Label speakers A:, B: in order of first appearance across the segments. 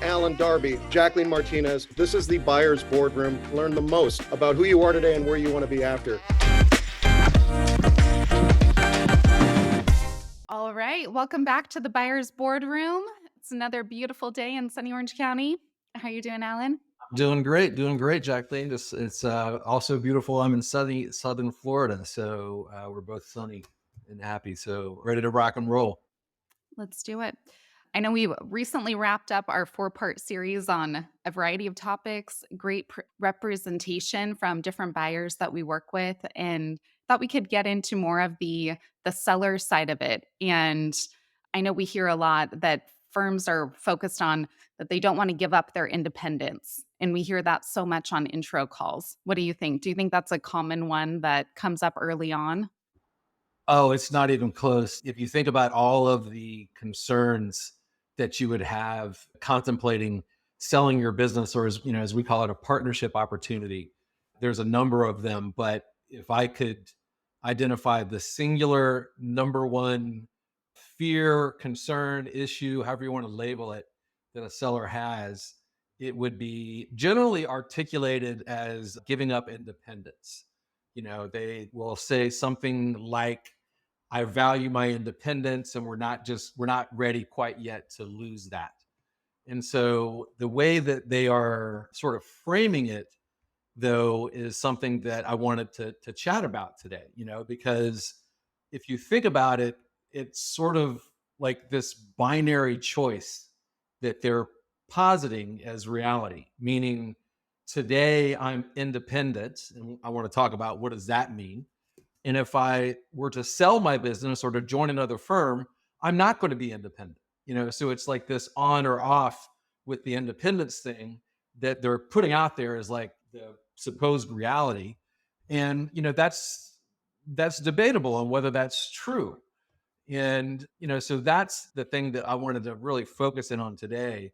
A: Alan, Darby, Jacqueline Martinez. This is the Buyer's Boardroom. Learn the most about who you are today and where you want to be after.
B: All right, welcome back to the Buyer's Boardroom. It's another beautiful day in sunny Orange County. How you doing, Alan?
C: Doing great, Jacqueline. Just it's also beautiful. I'm in sunny Southern Florida, so we're both sunny and happy. So ready to rock and roll.
B: Let's do it. I know we recently wrapped up our four-part series on a variety of topics, great representation from different buyers that we work with, and thought we could get into more of the seller side of it. And I know we hear a lot that firms are focused on that they don't want to give up their independence. And we hear that so much on intro calls. What do you think? Do you think that's a common one that comes up early on?
C: Oh, it's not even close. If you think about all of the concerns that you would have contemplating selling your business, or as we call it, a partnership opportunity, there's a number of them. But if I could identify the singular number one fear, concern, issue, however you want to label it, that a seller has, it would be generally articulated as giving up independence. They will say something like, I value my independence, and we're not ready quite yet to lose that. And so the way that they are sort of framing it, though, is something that I wanted to chat about today, because if you think about it, it's sort of like this binary choice that they're positing as reality, meaning today I'm independent, and I want to talk about what does that mean. And if I were to sell my business or to join another firm, I'm not going to be independent. So it's like this on or off with the independence thing that they're putting out there as like the supposed reality. And that's debatable on whether that's true. And so that's the thing that I wanted to really focus in on today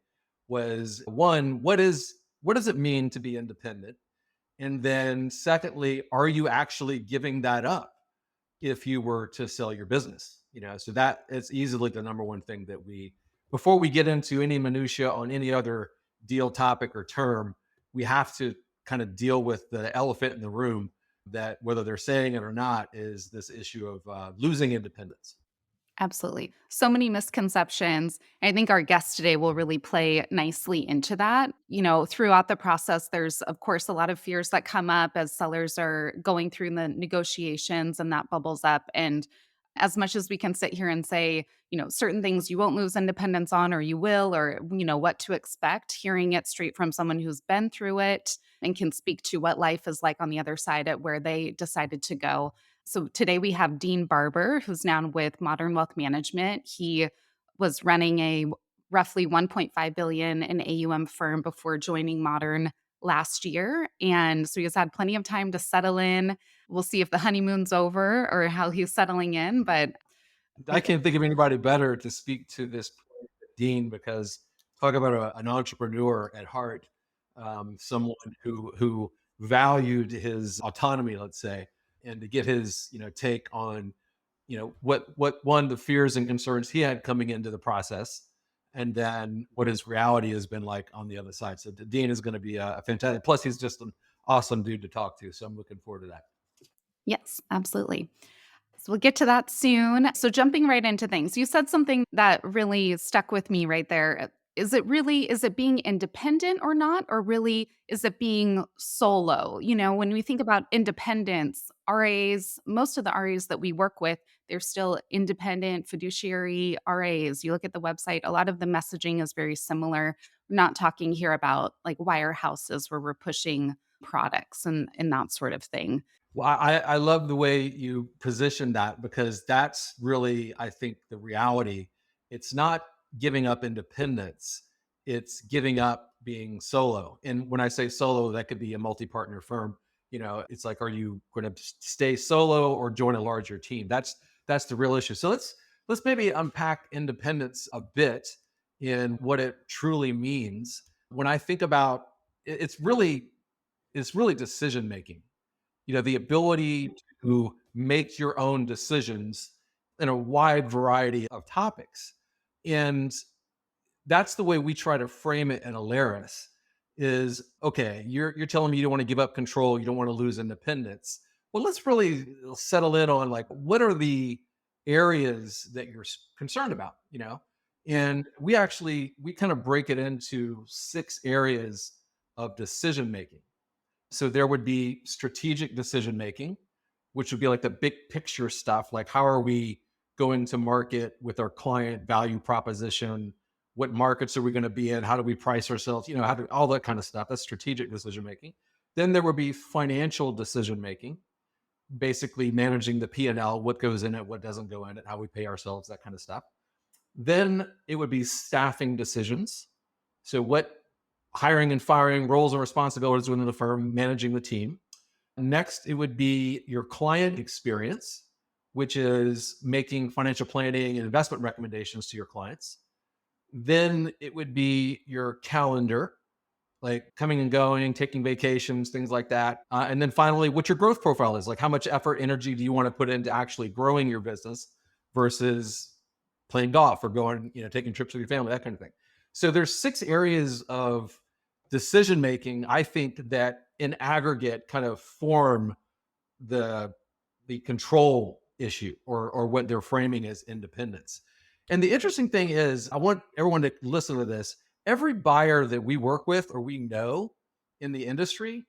C: was, one, what does it mean to be independent? And then secondly, are you actually giving that up if you were to sell your business? So that is easily the number one thing that before we get into any minutia on any other deal topic or term, we have to kind of deal with the elephant in the room, that whether they're saying it or not is this issue of losing independence.
B: Absolutely. So many misconceptions. I think our guest today will really play nicely into that. Throughout the process, there's, of course, a lot of fears that come up as sellers are going through the negotiations and that bubbles up. And as much as we can sit here and say, certain things you won't lose independence on, or you will, or, what to expect, hearing it straight from someone who's been through it and can speak to what life is like on the other side at where they decided to go. So today we have Dean Barber, who's now with Modern Wealth Management. He was running a roughly 1.5 billion in AUM firm before joining Modern last year. And so he's had plenty of time to settle in. We'll see if the honeymoon's over or how he's settling in. But
C: I can't think of anybody better to speak to this point than Dean, because talk about an entrepreneur at heart, someone who valued his autonomy, let's say, and to get his take on what one, the fears and concerns he had coming into the process, and then what his reality has been like on the other side. So Dean is going to be a fantastic. Plus, he's just an awesome dude to talk to. So I'm looking forward to that.
B: yes, absolutely. So we'll get to that soon. So jumping right into things, you said something that really stuck with me right there. Is it being independent or not? Or really, is it being solo? When we think about independence, RAs, most of the RAs that we work with, they're still independent fiduciary RAs. You look at the website, a lot of the messaging is very similar. We're not talking here about like wirehouses where we're pushing products and that sort of thing.
C: Well, I love the way you position that, because that's really, I think, the reality. It's not giving up independence, it's giving up being solo. And when I say solo, that could be a multi partner firm. It's like, are you going to stay solo or join a larger team? That's the real issue. So let's maybe unpack independence a bit in what it truly means. When I think about it, it's really decision making, the ability to make your own decisions in a wide variety of topics. And That's the way we try to frame it in Alaris is, okay, you're telling me you don't want to give up control, you don't want to lose independence. Well, let's really settle in on like what are the areas that you're concerned about, you know? And we kind of break it into 6 areas of decision making. So there would be strategic decision making, which would be like the big picture stuff, like how are we going to market with our client value proposition? What markets are we going to be in? How do we price ourselves? You know, all that kind of stuff. That's strategic decision making. Then there would be financial decision making, basically managing the P&L, what goes in it, what doesn't go in it, how we pay ourselves, that kind of stuff. Then it would be staffing decisions. So what hiring and firing roles and responsibilities within the firm, managing the team. Next, it would be your client experience, which is making financial planning and investment recommendations to your clients. Then it would be your calendar, like coming and going, taking vacations, things like that. And then finally, what your growth profile is, like how much effort, energy do you want to put into actually growing your business versus playing golf or going, you know, taking trips with your family, that kind of thing. So there's 6 areas of decision making, I think, that in aggregate kind of form the control issue or what they're framing as independence. And the interesting thing is, I want everyone to listen to this. Every buyer that we work with or we know in the industry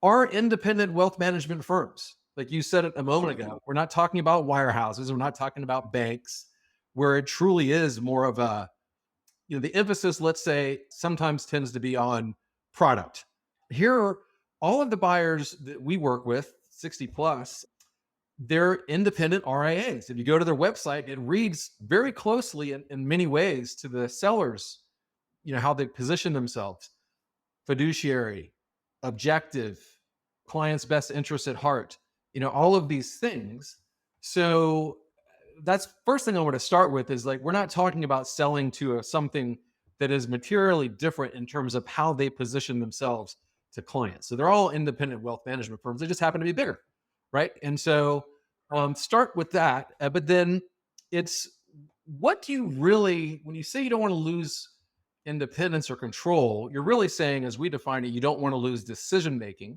C: are independent wealth management firms. Like you said it a moment ago, we're not talking about wirehouses, we're not talking about banks, where it truly is more of a, you know, the emphasis, let's say, sometimes tends to be on product. Here, all of the buyers that we work with, 60 plus, they're independent RIAs. If you go to their website, it reads very closely in many ways to the sellers, you know, how they position themselves: fiduciary, objective, client's best interest at heart, you know, all of these things. So that's first thing I want to start with is like, we're not talking about selling to something that is materially different in terms of how they position themselves to clients. So they're all independent wealth management firms. They just happen to be bigger, right? And so start with that. But then it's, what do you really, when you say you don't want to lose independence or control, you're really saying, as we define it, you don't want to lose decision making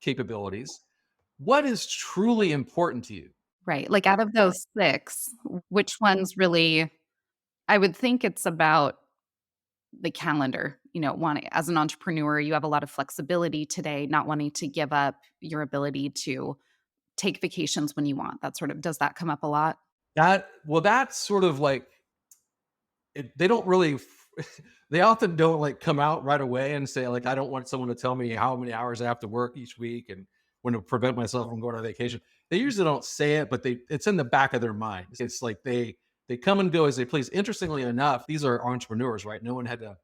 C: capabilities. What is truly important to you?
B: Right. Like out of those 6, which ones really I would think it's about the calendar, you know, wanting as an entrepreneur, you have a lot of flexibility today, not wanting to give up your ability to take vacations when you want. That sort of does that come up a lot?
C: That's sort of like they don't really they often don't like come out right away and say like, I don't want someone to tell me how many hours I have to work each week and when to prevent myself from going on vacation. They usually don't say it, but it's in the back of their mind. It's like they come and go as they please. Interestingly enough, these are entrepreneurs, right? No one had to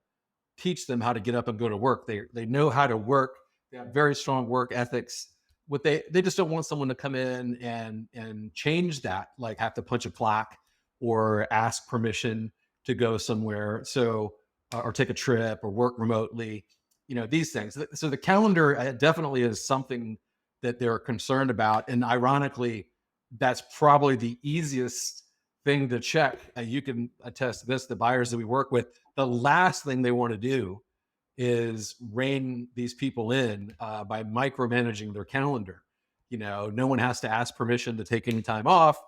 C: teach them how to get up and go to work. They know how to work. They have very strong work ethics. What they just don't want someone to come in and change that, like have to punch a clock or ask permission to go somewhere. So or take a trip or work remotely. You know, these things. So the calendar definitely is something that they're concerned about. And ironically, that's probably the easiest thing to check. You can attest to this, the buyers that we work with, the last thing they want to do is rein these people in by micromanaging their calendar. You know, no one has to ask permission to take any time off.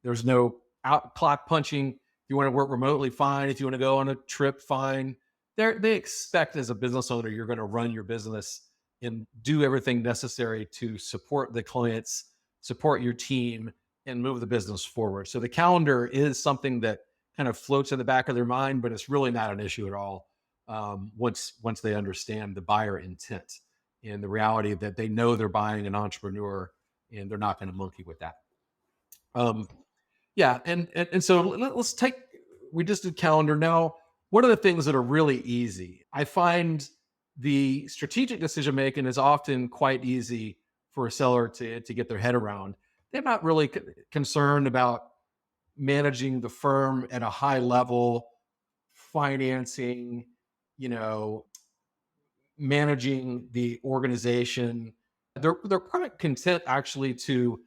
C: There's no out clock punching. If you want to work remotely, fine. If you want to go on a trip, fine. They expect as a business owner, you're going to run your business and do everything necessary to support the clients, support your team, and move the business forward. So the calendar is something that kind of floats in the back of their mind, but it's really not an issue at all once they understand the buyer intent and the reality that they know they're buying an entrepreneur and they're not going to monkey with that. Yeah, and so let's take, we just did calendar. Now, what are the things that are really easy? I find the strategic decision making is often quite easy for a seller to get their head around. They're not really concerned about managing the firm at a high level, financing, you know, managing the organization. They're quite content actually to,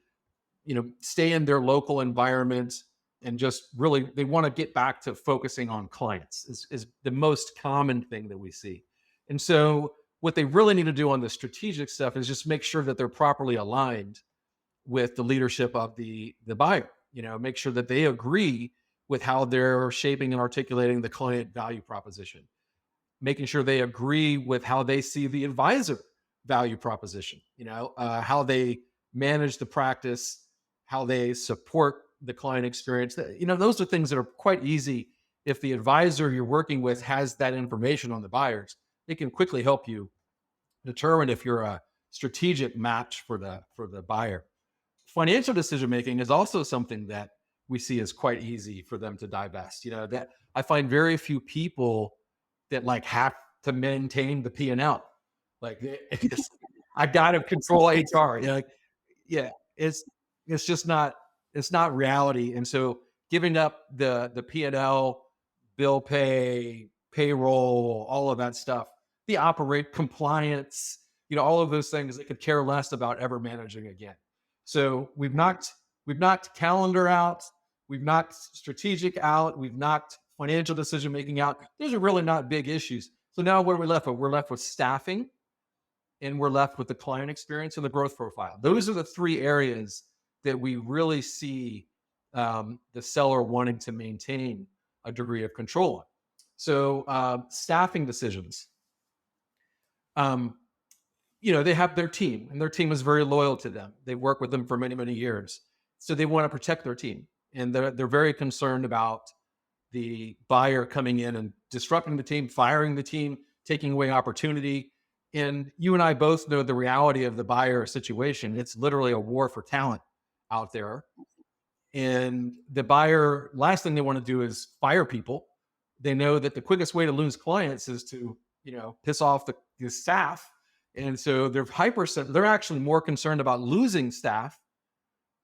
C: you know, stay in their local environment, and just really they want to get back to focusing on clients is the most common thing that we see. And so what they really need to do on the strategic stuff is just make sure that they're properly aligned with the leadership of the buyer. Make sure that they agree with how they're shaping and articulating the client value proposition, making sure they agree with how they see the advisor value proposition, how they manage the practice, how they support the client experience. Those are things that are quite easy. If the advisor you're working with has that information on the buyers, they can quickly help you determine if you're a strategic match for the buyer. Financial decision making is also something that we see is quite easy for them to divest. That I find very few people that like have to maintain the P&L. Like I got to control HR. Yeah, it's just not it's not reality. And so giving up the P&L, bill pay, payroll, all of that stuff, the operate compliance, all of those things they could care less about ever managing again. So we've knocked calendar out, we've knocked strategic out, we've knocked financial decision making out. Those are really not big issues. So now what are we left with? We're left with staffing, and we're left with the client experience and the growth profile. Those are the three areas that we really see the seller wanting to maintain a degree of control on. So staffing decisions. They have their team, and their team is very loyal to them. They work with them for many, many years. So they want to protect their team. And they're very concerned about the buyer coming in and disrupting the team, firing the team, taking away opportunity. And you and I both know the reality of the buyer situation. It's literally a war for talent out there. And the buyer, last thing they want to do is fire people. They know that the quickest way to lose clients is to, piss off the staff. And so they're actually more concerned about losing staff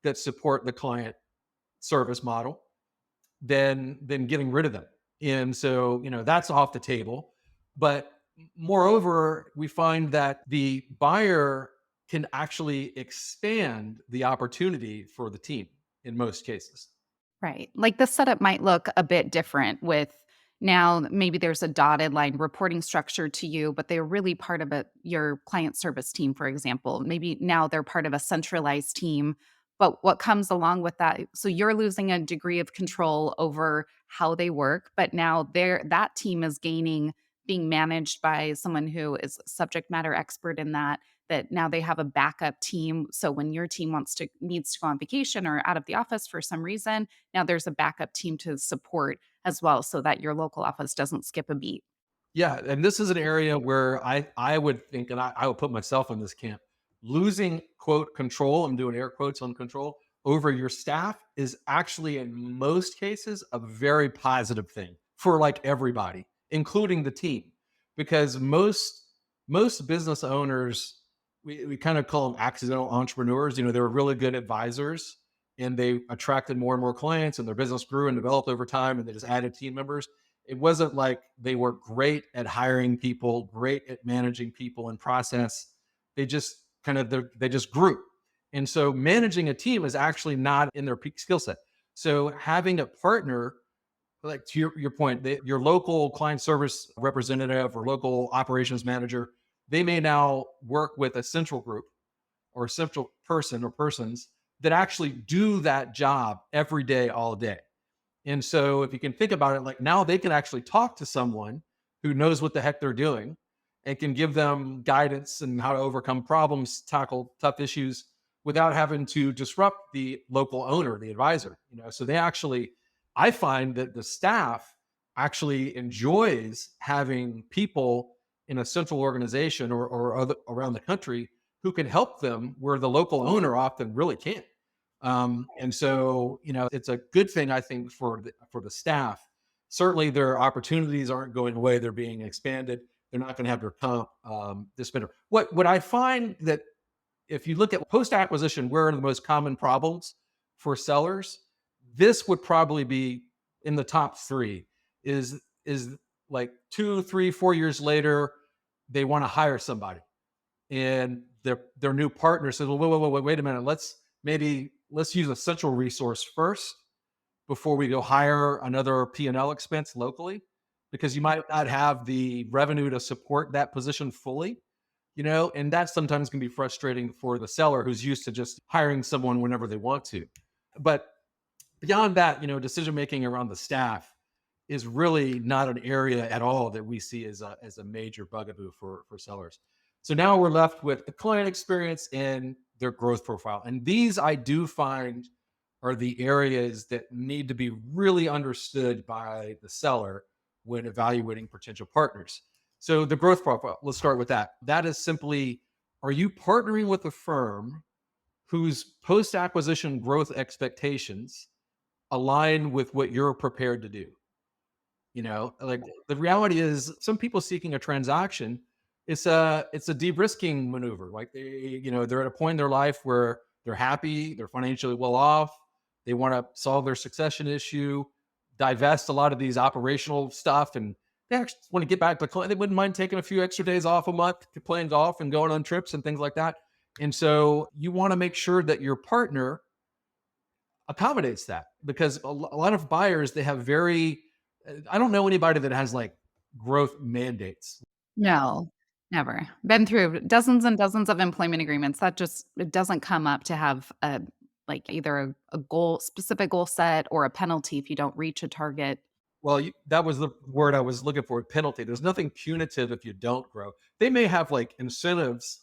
C: that support the client service model than getting rid of them. And so, that's off the table. But moreover, we find that the buyer can actually expand the opportunity for the team in most cases.
B: Right. Like the setup might look a bit different with now maybe there's a dotted line reporting structure to you, but they're really part of your client service team, for example. Maybe now they're part of a centralized team. But what comes along with that? So you're losing a degree of control over how they work, but now that team is gaining being managed by someone who is a subject matter expert in that now they have a backup team. So when your team needs to go on vacation or out of the office for some reason, now there's a backup team to support as well so that your local office doesn't skip a beat.
C: Yeah, and this is an area where I would think, and I would put myself in this camp, losing quote control, I'm doing air quotes on control, over your staff is actually in most cases a very positive thing for like everybody, including the team. Because most business owners, we kind of call them accidental entrepreneurs. They were really good advisors, and they attracted more and more clients, and their business grew and developed over time, and they just added team members. It wasn't like they were great at hiring people, great at managing people and process. They just they just grew. And so managing a team is actually not in their peak skill set. So having a partner, like to your point, your local client service representative or local operations manager, they may now work with a central group or a central person or persons that actually do that job every day, all day. And so if you can think about it, like now they can actually talk to someone who knows what the heck they're doing and can give them guidance and how to overcome problems, tackle tough issues without having to disrupt the local owner, the advisor. So I find that the staff actually enjoys having people in a central organization or around the country who can help them where the local owner often really can't. And so, it's a good thing, I think, for the staff. Certainly, their opportunities aren't going away; they're being expanded. They're not going to have their comp disbanded. What I find that if you look at post acquisition, where are the most common problems for sellers? This would probably be in the top three. Is like 2, 3, 4 years later, they want to hire somebody, and their new partner says, "Well, wait a minute. Let's use a central resource first, before we go hire another P&L expense locally, because you might not have the revenue to support that position fully, and that sometimes can be frustrating for the seller who's used to just hiring someone whenever they want to. But beyond that, decision making around the staff is really not an area at all that we see as a major bugaboo for sellers. So now we're left with the client experience and their growth profile. And these I do find are the areas that need to be really understood by the seller when evaluating potential partners. So the growth profile, let's start with that. That is simply, are you partnering with a firm whose post-acquisition growth expectations align with what you're prepared to do? Like, the reality is some people seeking a transaction, it's a de-risking maneuver. Like, they're at a point in their life where they're happy, they're financially well off, they want to solve their succession issue, divest a lot of these operational stuff, and they actually want to get back to the client. They wouldn't mind taking a few extra days off a month to playing golf and going on trips and things like that. And so you want to make sure that your partner accommodates that, because a lot of buyers, they have very, I don't know anybody that has like growth mandates.
B: No, never. Been through dozens and dozens of employment agreements. That just it doesn't come up to have a like either a goal, specific goal set or a penalty if you don't reach a target.
C: Well, that was the word I was looking for, penalty. There's nothing punitive if you don't grow. They may have like incentives,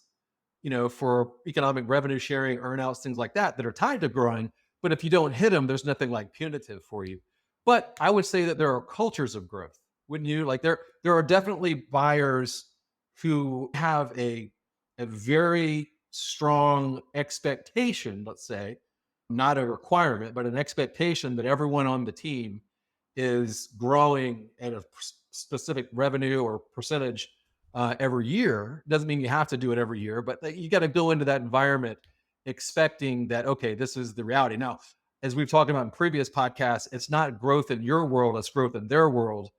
C: for economic revenue sharing, earnouts, things like that are tied to growing. But if you don't hit them, there's nothing like punitive for you. But I would say that there are cultures of growth, wouldn't you? Like, there are definitely buyers who have a very strong expectation, let's say, not a requirement, but an expectation that everyone on the team is growing at a specific revenue or percentage every year. Doesn't mean you have to do it every year, but you got to go into that environment expecting that, okay, this is the reality. Now, as we've talked about in previous podcasts, it's not growth in your world, it's growth in their world.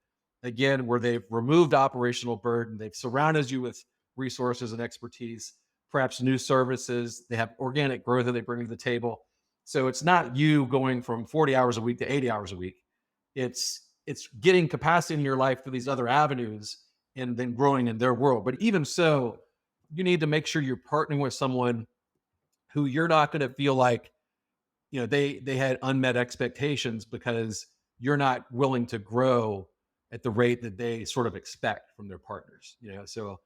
C: Again, where they've removed operational burden, they've surrounded you with resources and expertise, perhaps new services, they have organic growth that they bring to the table. So it's not you going from 40 hours a week to 80 hours a week. It's getting capacity in your life through these other avenues and then growing in their world. But even so, you need to make sure you're partnering with someone who you're not going to feel like, they had unmet expectations because you're not willing to grow at the rate that they sort of expect from their partners. So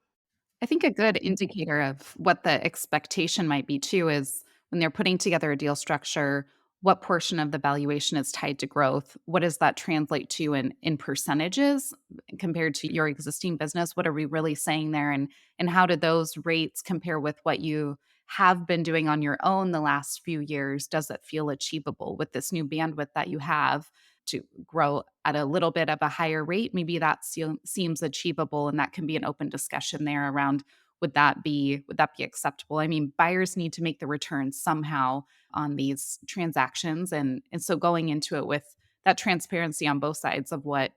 B: I think a good indicator of what the expectation might be too is when they're putting together a deal structure, what portion of the valuation is tied to growth? What does that translate to in percentages compared to your existing business? What are we really saying there? And how do those rates compare with what you have been doing on your own the last few years? Does it feel achievable with this new bandwidth that you have to grow at a little bit of a higher rate? Maybe that seems achievable, and that can be an open discussion there around would that be acceptable? I mean, buyers need to make the return somehow on these transactions, and so going into it with that transparency on both sides of what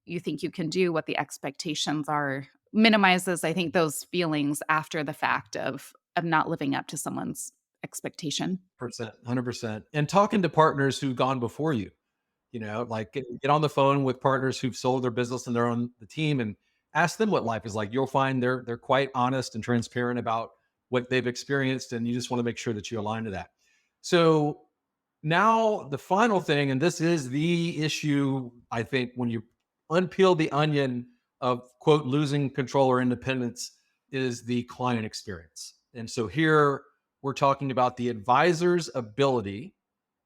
B: you think you can do, what the expectations are, minimizes, I think, those feelings after the fact of not living up to someone's expectation.
C: 100%. And talking to partners who've gone before you, like get on the phone with partners who've sold their business and they're on the team, and ask them what life is like. You'll find they're quite honest and transparent about what they've experienced, and you just want to make sure that you align to that. So now the final thing, and this is the issue, I think, when you unpeel the onion of, quote, losing control or independence, is the client experience. And so here we're talking about the advisor's ability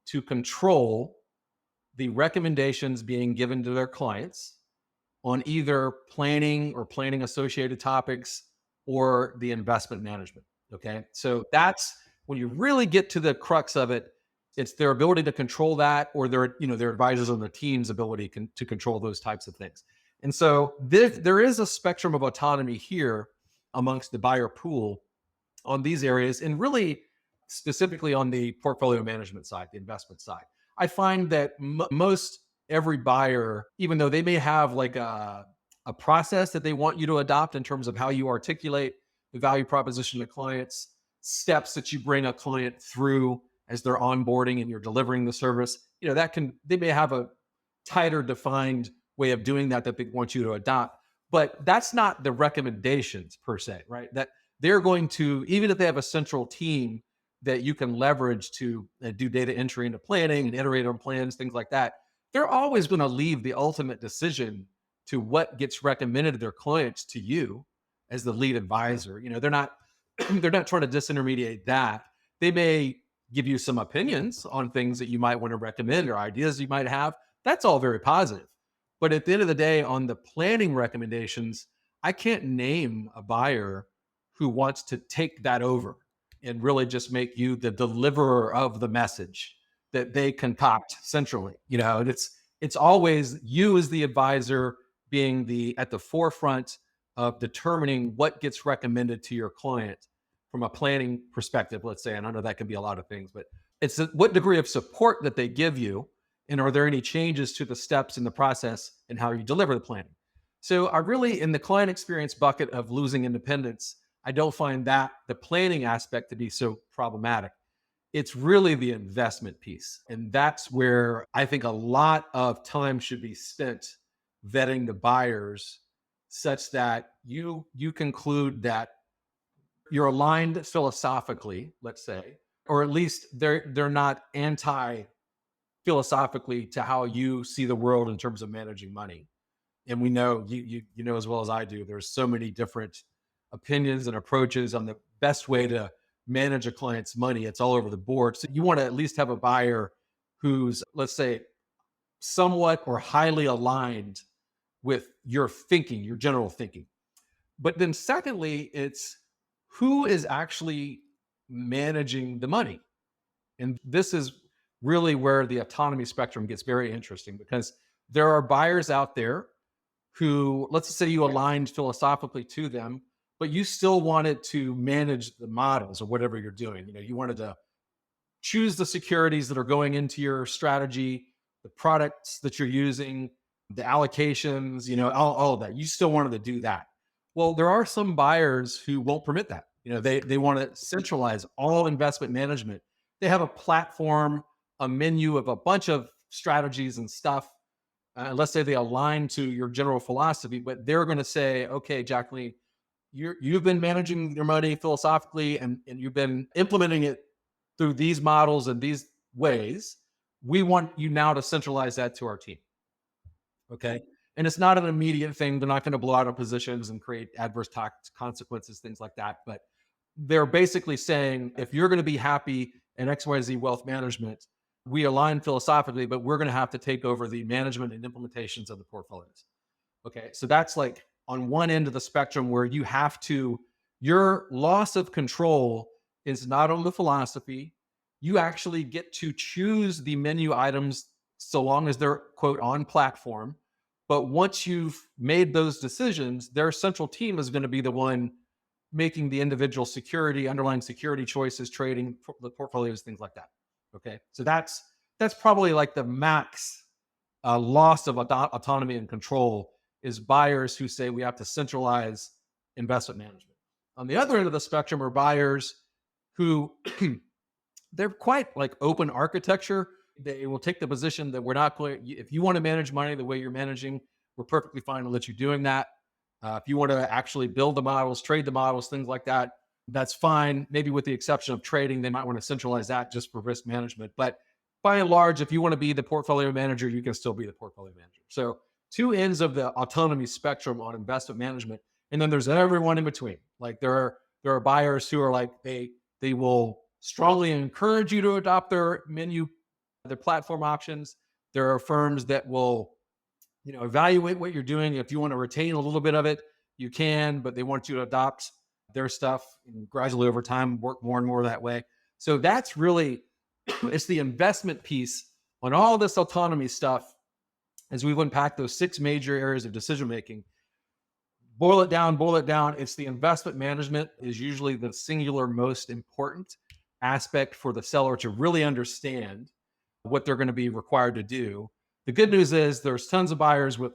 C: to control the recommendations being given to their clients on either planning or planning associated topics or the investment management. Okay. So that's when you really get to the crux of it. It's their ability to control that, or their advisors on the team's ability to control those types of things. And so there is a spectrum of autonomy here amongst the buyer pool on these areas, and really specifically on the portfolio management side, the investment side. I find that most every buyer, even though they may have like a process that they want you to adopt in terms of how you articulate the value proposition to clients, steps that you bring a client through as they're onboarding and you're delivering the service, they may have a tighter defined way of doing that they want you to adopt, but that's not the recommendations per se, right? That they're going to, even if they have a central team that you can leverage to do data entry into planning and iterate on plans, things like that, they're always going to leave the ultimate decision to what gets recommended to their clients to you as the lead advisor. They're not they're not trying to disintermediate that. They may give you some opinions on things that you might want to recommend or ideas you might have. That's all very positive. But at the end of the day, on the planning recommendations, I can't name a buyer who wants to take that over and really just make you the deliverer of the message that they concoct centrally. And it's always you as the advisor being at the forefront of determining what gets recommended to your client from a planning perspective, let's say. And I know that can be a lot of things, but it's what degree of support that they give you, and are there any changes to the steps in the process and how you deliver the planning. So I really, in the client experience bucket of losing independence, I don't find that the planning aspect to be so problematic. It's really the investment piece. And that's where I think a lot of time should be spent vetting the buyers such that you conclude that you're aligned philosophically, let's say, or at least they're not anti philosophically to how you see the world in terms of managing money. And we know you know as well as I do, there's so many different opinions and approaches on the best way to manage a client's money. It's all over the board. So you want to at least have a buyer who's, let's say, somewhat or highly aligned with your thinking, your general thinking. But then secondly, it's who is actually managing the money. And this is really where the autonomy spectrum gets very interesting, because there are buyers out there who, let's say you aligned philosophically to them, but you still wanted to manage the models or whatever you're doing. You wanted to choose the securities that are going into your strategy, the products that you're using, the allocations, all of that. You still wanted to do that. Well, there are some buyers who won't permit that. They want to centralize all investment management. They have a platform, a menu of a bunch of strategies and stuff. Let's say they align to your general philosophy, but they're going to say, okay, Jacqueline, you've been managing your money philosophically, and you've been implementing it through these models and these ways. We want you now to centralize that to our team. Okay. And it's not an immediate thing. They're not going to blow out our positions and create adverse tax consequences, things like that. But they're basically saying, if you're going to be happy in XYZ wealth management, we align philosophically, but we're going to have to take over the management and implementations of the portfolios. Okay. So that's like on one end of the spectrum where your loss of control is not on the philosophy. You actually get to choose the menu items so long as they're, quote, on platform. But once you've made those decisions, their central team is going to be the one making the individual underlying security choices, trading the portfolios, things like that. Okay. So that's probably like the max loss of autonomy and control, is buyers who say we have to centralize investment management. On the other end of the spectrum are buyers who they're quite like open architecture. They will take the position that we're not going, if you want to manage money the way you're managing, we're perfectly fine to let you doing that. If you want to actually build the models, trade the models, things like that, that's fine. Maybe with the exception of trading, they might want to centralize that just for risk management. But by and large, if you want to be the portfolio manager, you can still be the portfolio manager. So two ends of the autonomy spectrum on investment management. And then there's everyone in between. Like there are buyers who are like, they will strongly encourage you to adopt their menu, their platform options. There are firms that will, evaluate what you're doing. If you want to retain a little bit of it, you can, but they want you to adopt their stuff and gradually over time work more and more that way. So that's really, it's the investment piece on all this autonomy stuff. As we've unpacked those 6 major areas of decision making, boil it down. It's the investment management is usually the singular most important aspect for the seller to really understand what they're going to be required to do. The good news is there's tons of buyers with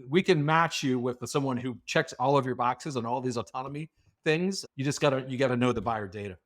C: we can match you with someone who checks all of your boxes on all these autonomy things. You just gotta know the buyer data.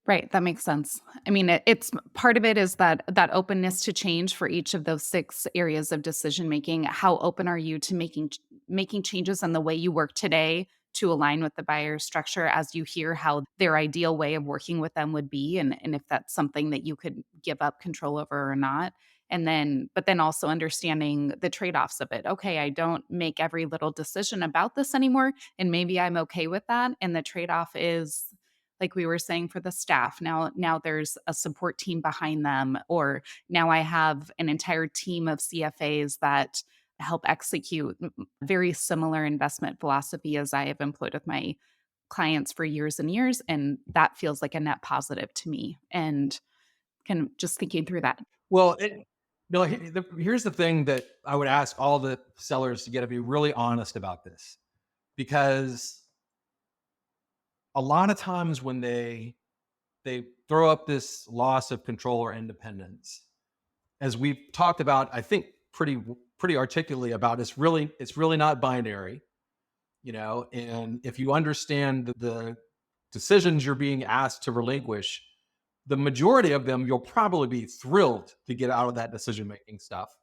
B: Right, that makes sense. I mean, it's part of it is that openness to change for each of those 6 areas of decision making. How open are you to making changes in the way you work today to align with the buyer structure as you hear how their ideal way of working with them would be, and if that's something that you could give up control over or not. And then but then also understanding the trade-offs of it. Okay, I don't make every little decision about this anymore, and maybe I'm okay with that, and the trade-off is like we were saying for the staff, now there's a support team behind them, or now I have an entire team of CFAs that help execute very similar investment philosophy as I have employed with my clients for years and years, and that feels like a net positive to me, and kind of just thinking through that.
C: Well, no, here's the thing that I would ask all the sellers to get to be really honest about this, because a lot of times when they throw up this loss of control or independence, as we've talked about, I think pretty articulately about, it's really not binary, and if you understand the decisions you're being asked to relinquish, the majority of them you'll probably be thrilled to get out of that decision making stuff.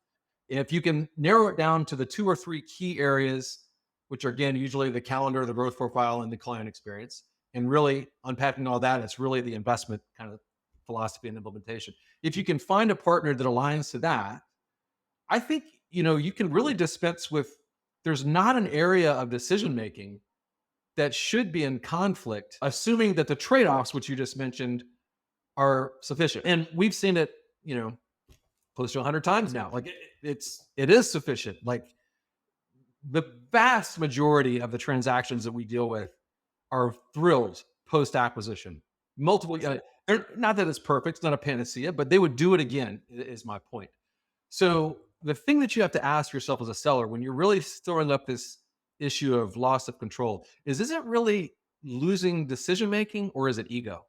C: If you can narrow it down to the 2 or 3 key areas, which are again usually the calendar, the growth profile, and the client experience, and really unpacking all that, it's really the investment kind of philosophy and implementation. If you can find a partner that aligns to that, I think you can really dispense with. There's not an area of decision making that should be in conflict, assuming that the trade-offs, which you just mentioned, are sufficient. And we've seen it, close to 100 times now. Like it is sufficient. Like the vast majority of the transactions that we deal with are thrilled post acquisition. Multiple, not that it's perfect, it's not a panacea, but they would do it again, is my point. So the thing that you have to ask yourself as a seller when you're really throwing up this issue of loss of control is it really losing decision making, or is it ego?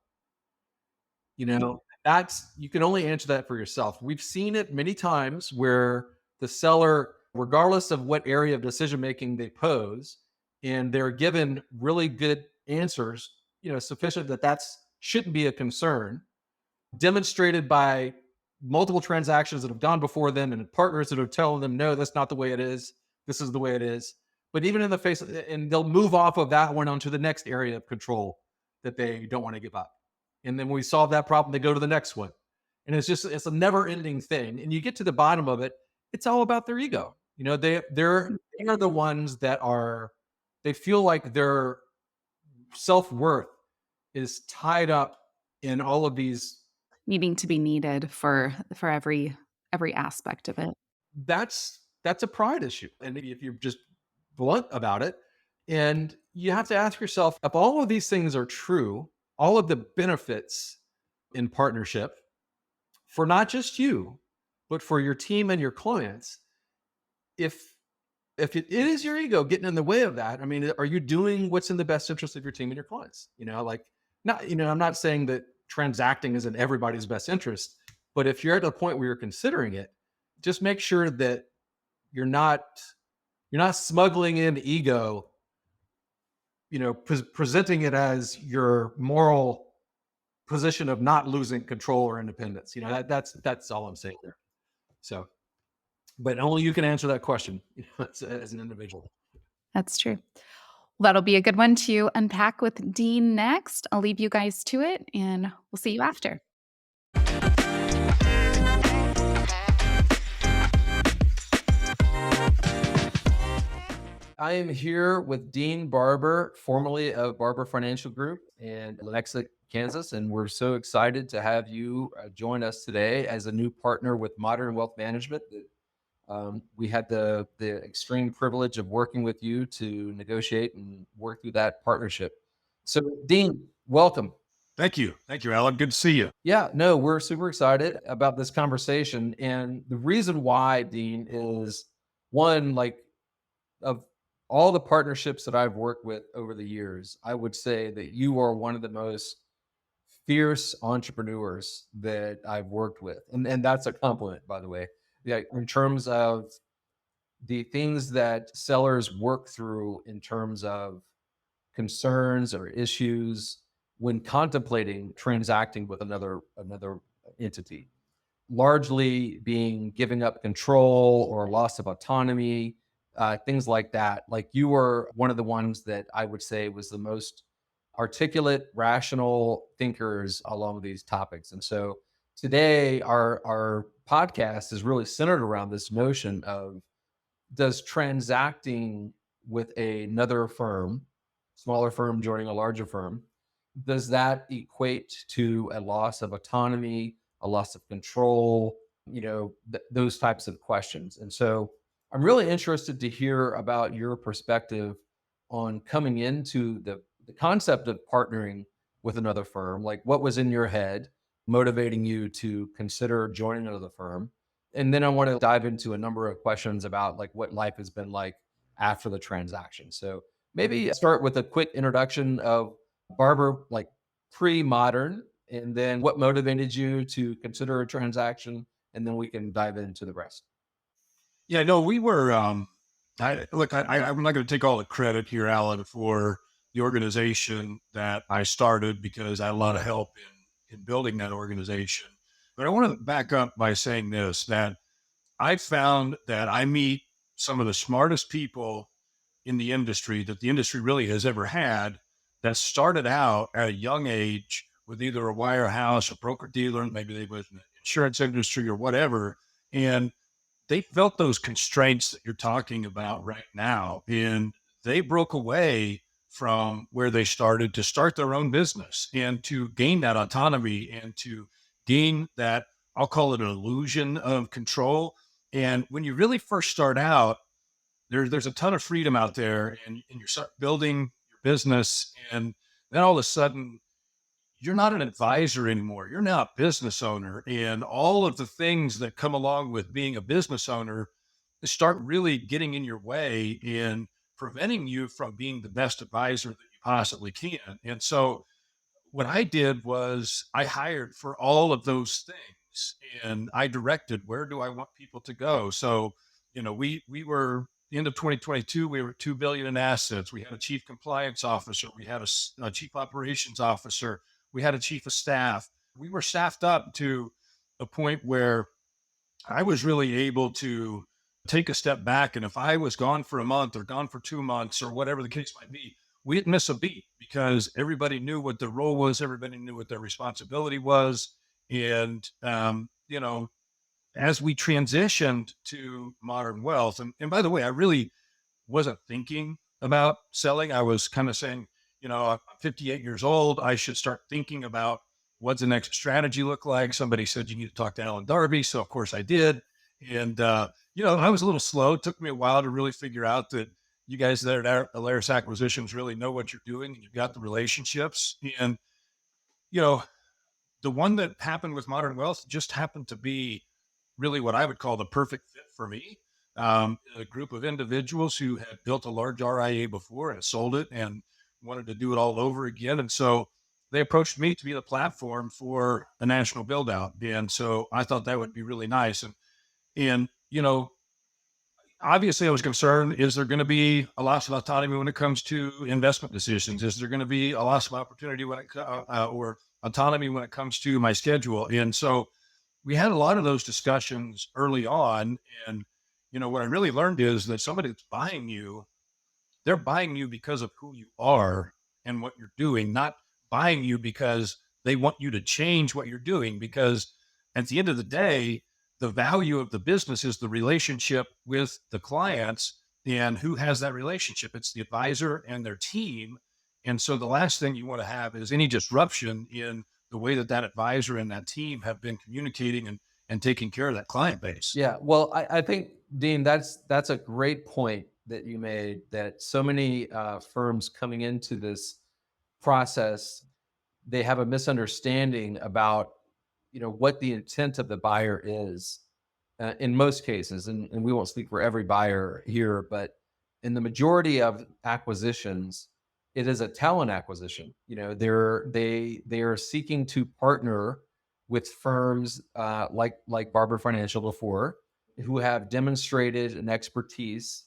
C: That's, you can only answer that for yourself. We've seen it many times where the seller, regardless of what area of decision making they pose, and they're given really good answers, sufficient that that's shouldn't be a concern, demonstrated by multiple transactions that have gone before them and partners that are telling them, no, that's not the way it is. This is the way it is. But even in the face, and they'll move off of that one onto the next area of control that they don't want to give up. And then when we solve that problem, they go to the next one. And it's a never ending thing. And you get to the bottom of it, it's all about their ego. They are the ones that they feel like their self-worth is tied up in all of these.
B: Needing to be needed for every aspect of it.
C: That's a pride issue. And maybe if you're just blunt about it, and you have to ask yourself, if all of these things are true, all of the benefits in partnership for not just you, but for your team and your clients, if it is your ego getting in the way of that, I mean, are you doing what's in the best interest of your team and your clients? Like, not, I'm not saying that transacting is in everybody's best interest, but if you're at a point where you're considering it, just make sure that you're not smuggling in ego, presenting it as your moral position of not losing control or independence. That's all I'm saying there. So, but only you can answer that question, as an individual.
B: That's true. Well, that'll be a good one to unpack with Dean next. I'll leave you guys to it, and we'll see you after.
C: I am here with Dean Barber, formerly of Barber Financial Group in Lenexa, Kansas, and we're so excited to have you join us today as a new partner with Modern Wealth Management. We had the extreme privilege of working with you to negotiate and work through that partnership. So, Dean, welcome.
D: Thank you. Thank you, Alan. Good to see you.
C: Yeah, no, we're super excited about this conversation. And the reason why, Dean, is one, like, of all the partnerships that I've worked with over the years, I would say that you are one of the most fierce entrepreneurs that I've worked with. And that's a compliment, by the way. Yeah, in terms of the things that sellers work through in terms of concerns or issues, when contemplating transacting with another entity, largely being giving up control or loss of autonomy, things like that. Like, you were one of the ones that I would say was the most articulate, rational thinkers along these topics. And so today, our podcast is really centered around this notion of, does transacting with another firm, smaller firm joining a larger firm, does that equate to a loss of autonomy, a loss of control, those types of questions? And so I'm really interested to hear about your perspective on coming into the concept of partnering with another firm. Like, what was in your head motivating you to consider joining another firm? And then I want to dive into a number of questions about like what life has been like after the transaction. So maybe start with a quick introduction of Barber, like pre-modern, and then what motivated you to consider a transaction, and then we can dive into the rest.
D: Yeah, no, we were, I'm not going to take all the credit here, Alan, for the organization that I started, because I had a lot of help in building that organization. But I want to back up by saying this, that I found that I meet some of the smartest people in the industry that the industry really has ever had, that started out at a young age with either a wirehouse, a broker dealer, maybe they was in the insurance industry or whatever. And they felt those constraints that you're talking about right now. And they broke away from where they started to start their own business and to gain that autonomy and to gain that, I'll call it an illusion of control. And when you really first start out, there's a ton of freedom out there, and you start building your business. And then all of a sudden, you're not an advisor anymore. You're now a business owner. And all of the things that come along with being a business owner start really getting in your way and preventing you from being the best advisor that you possibly can. And so what I did was I hired for all of those things, and I directed, where do I want people to go? So, we were, the end of 2022, we were 2 billion in assets. We had a chief compliance officer. We had a chief operations officer. We had a chief of staff. We were staffed up to a point where I was really able to take a step back. And if I was gone for a month or gone for 2 months or whatever the case might be, we didn't miss a beat, because everybody knew what their role was. Everybody knew what their responsibility was. And, as we transitioned to modern wealth, and by the way, I really wasn't thinking about selling. I was kind of saying, I'm 58 years old. I should start thinking about what's the next strategy look like. Somebody said you need to talk to Alan Darby. So of course I did. And, I was a little slow. It took me a while to really figure out that you guys that are at Alaris Acquisitions really know what you're doing, and you've got the relationships. And, you know, the one that happened with Modern Wealth just happened to be really what I would call the perfect fit for me. A group of individuals who had built a large RIA before and sold it and wanted to do it all over again. And so they approached me to be the platform for a national build out. And so I thought that would be really nice. And, obviously I was concerned, is there going to be a loss of autonomy when it comes to investment decisions? Is there going to be a loss of opportunity or autonomy when it comes to my schedule? And so we had a lot of those discussions early on. And, what I really learned is that somebody that's buying you, they're buying you because of who you are and what you're doing, not buying you because they want you to change what you're doing. Because at the end of the day, the value of the business is the relationship with the clients. And who has that relationship? It's the advisor and their team. And so the last thing you want to have is any disruption in the way that that advisor and that team have been communicating and taking care of that client base.
C: Yeah. Well, I think, Dean, that's a great point that you made, that so many firms coming into this process, they have a misunderstanding about, what the intent of the buyer is in most cases. And we won't speak for every buyer here, but in the majority of acquisitions, it is a talent acquisition. They are seeking to partner with firms like Barber Financial before, who have demonstrated an expertise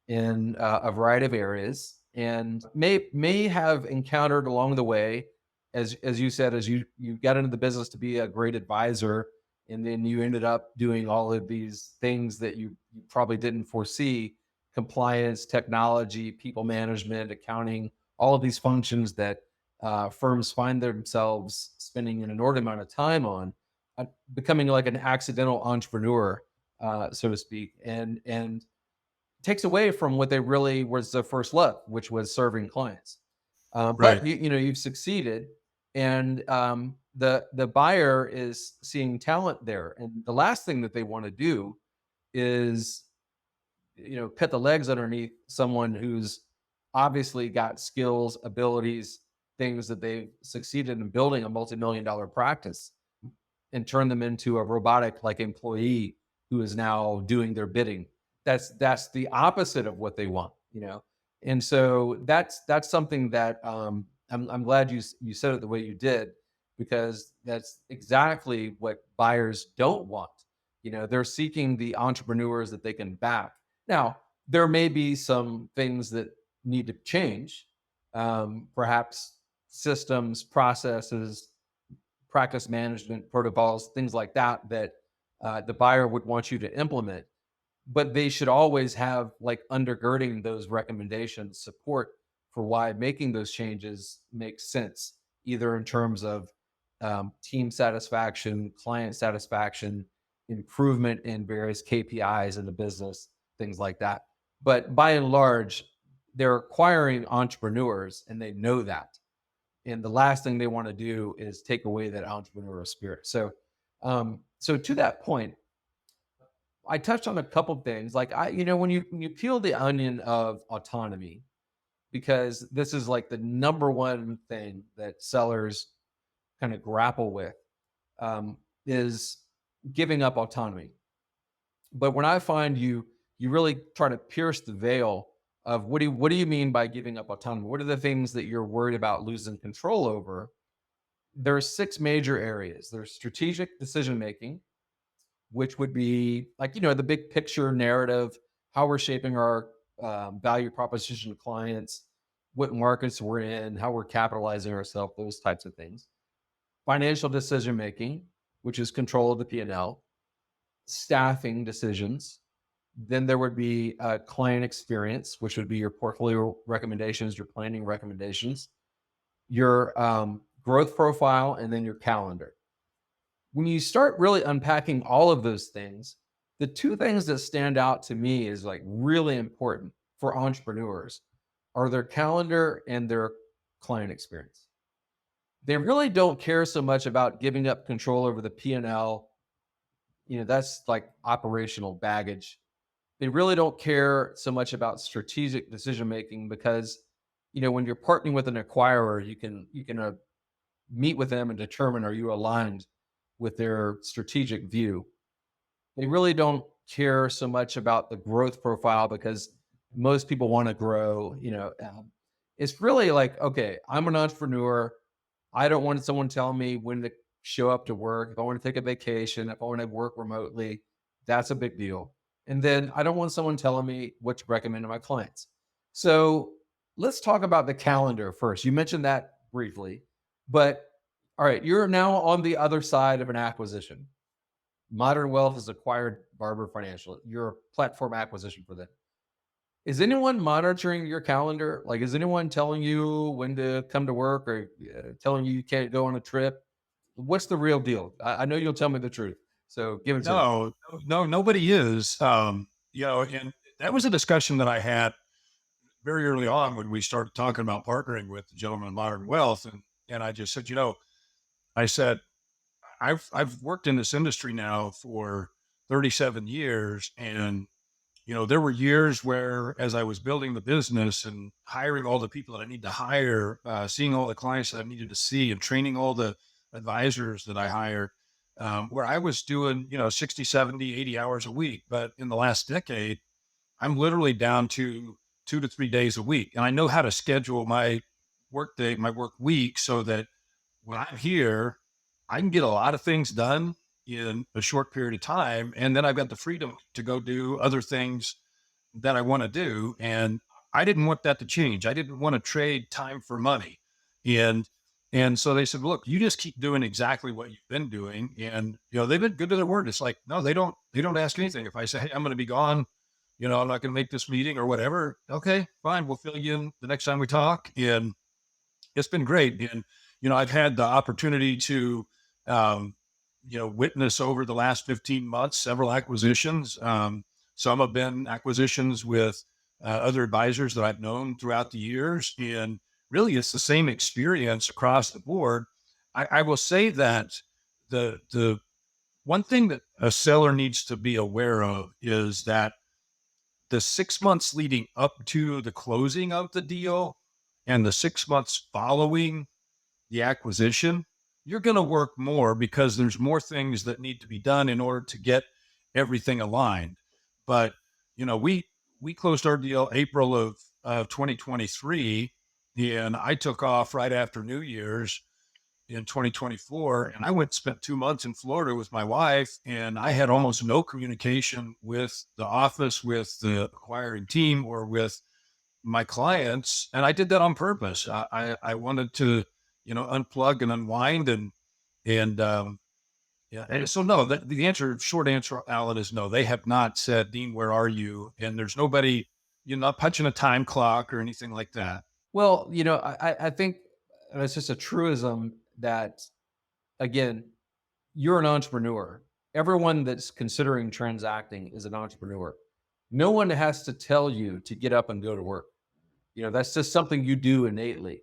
C: in a variety of areas, and may have encountered along the way as you said, as you got into the business to be a great advisor, and then you ended up doing all of these things that you probably didn't foresee: compliance, technology, people management, accounting, all of these functions that firms find themselves spending an inordinate amount of time on, becoming like an accidental entrepreneur, so to speak, and takes away from what they really was their first love, which was serving clients.
D: Right.
C: But you've succeeded, and the buyer is seeing talent there, and the last thing that they want to do is cut the legs underneath someone who's obviously got skills, abilities, things that they've succeeded in building a multi-million-dollar practice, and turn them into a robotic like employee who is now doing their bidding. That's the opposite of what they want. And so that's something that I'm glad you said it the way you did, because that's exactly what buyers don't want. They're seeking the entrepreneurs that they can back. Now, there may be some things that need to change, perhaps systems, processes, practice management protocols, things like that, that the buyer would want you to implement. But they should always have, like, undergirding those recommendations, support for why making those changes makes sense, either in terms of team satisfaction, client satisfaction, improvement in various KPIs in the business, things like that. But by and large, they're acquiring entrepreneurs, and they know that. And the last thing they want to do is take away that entrepreneurial spirit. So to that point, I touched on a couple of things. Like, when you peel the onion of autonomy, because this is like the number one thing that sellers kind of grapple with, is giving up autonomy. But when I find you really try to pierce the veil of what do you mean by giving up autonomy? What are the things that you're worried about losing control over? There's six major areas. There's strategic decision making, which would be like, the big picture narrative, how we're shaping our value proposition to clients, what markets we're in, how we're capitalizing ourselves, those types of things. Financial decision making, which is control of the P&L. Staffing decisions. Then there would be client experience, which would be your portfolio recommendations, your planning recommendations, your growth profile, and then your calendar. When you start really unpacking all of those things, the two things that stand out to me is like really important for entrepreneurs are their calendar and their client experience. They really don't care so much about giving up control over the P&L. That's like operational baggage. They really don't care so much about strategic decision making, because when you're partnering with an acquirer, you can meet with them and determine, are you aligned with their strategic view. They really don't care so much about the growth profile, because most people want to grow. It's really like, okay, I'm an entrepreneur. I don't want someone telling me when to show up to work. If I want to take a vacation, if I want to work remotely, that's a big deal. And then I don't want someone telling me what to recommend to my clients. So let's talk about the calendar first. You mentioned that briefly, but all right, you're now on the other side of an acquisition. Modern Wealth has acquired Barber Financial. You're a platform acquisition for them. Is anyone monitoring your calendar? Like, is anyone telling you when to come to work, or telling you can't go on a trip? What's the real deal? I know you'll tell me the truth. So give it to me.
D: No, nobody is. And that was a discussion that I had very early on when we started talking about partnering with the gentleman in Modern Wealth. And I just said, I said, I've worked in this industry now for 37 years. And, there were years where, as I was building the business and hiring all the people that I need to hire, seeing all the clients that I needed to see, and training all the advisors that I hired, where I was doing, 60, 70, 80 hours a week. But in the last decade, I'm literally down to 2 to 3 days a week. And I know how to schedule my work day, my work week, so that when I'm here, I can get a lot of things done in a short period of time. And then I've got the freedom to go do other things that I want to do. And I didn't want that to change. I didn't want to trade time for money. And And so they said, look, you just keep doing exactly what you've been doing. And, they've been good to their word. It's like, no, they don't ask anything. If I say, hey, I'm going to be gone, I'm not going to make this meeting or whatever. Okay, fine. We'll fill you in the next time we talk. And it's been great. And, I've had the opportunity to, witness over the last 15 months, several acquisitions. Some have been acquisitions with other advisors that I've known throughout the years. And really, it's the same experience across the board. I will say that the one thing that a seller needs to be aware of is that the 6 months leading up to the closing of the deal and the 6 months following the acquisition, you're going to work more because there's more things that need to be done in order to get everything aligned. But, we closed our deal April of 2023, and I took off right after New Year's in 2024. And I spent 2 months in Florida with my wife, and I had almost no communication with the office, with the acquiring team, or with my clients. And I did that on purpose. I wanted to, unplug and unwind and yeah. And so no, short answer, Alan, is no, they have not said, Dean, where are you? And there's nobody, you're not punching a time clock or anything like that.
C: Well, I think it's just a truism that, again, you're an entrepreneur. Everyone that's considering transacting is an entrepreneur. No one has to tell you to get up and go to work. That's just something you do innately.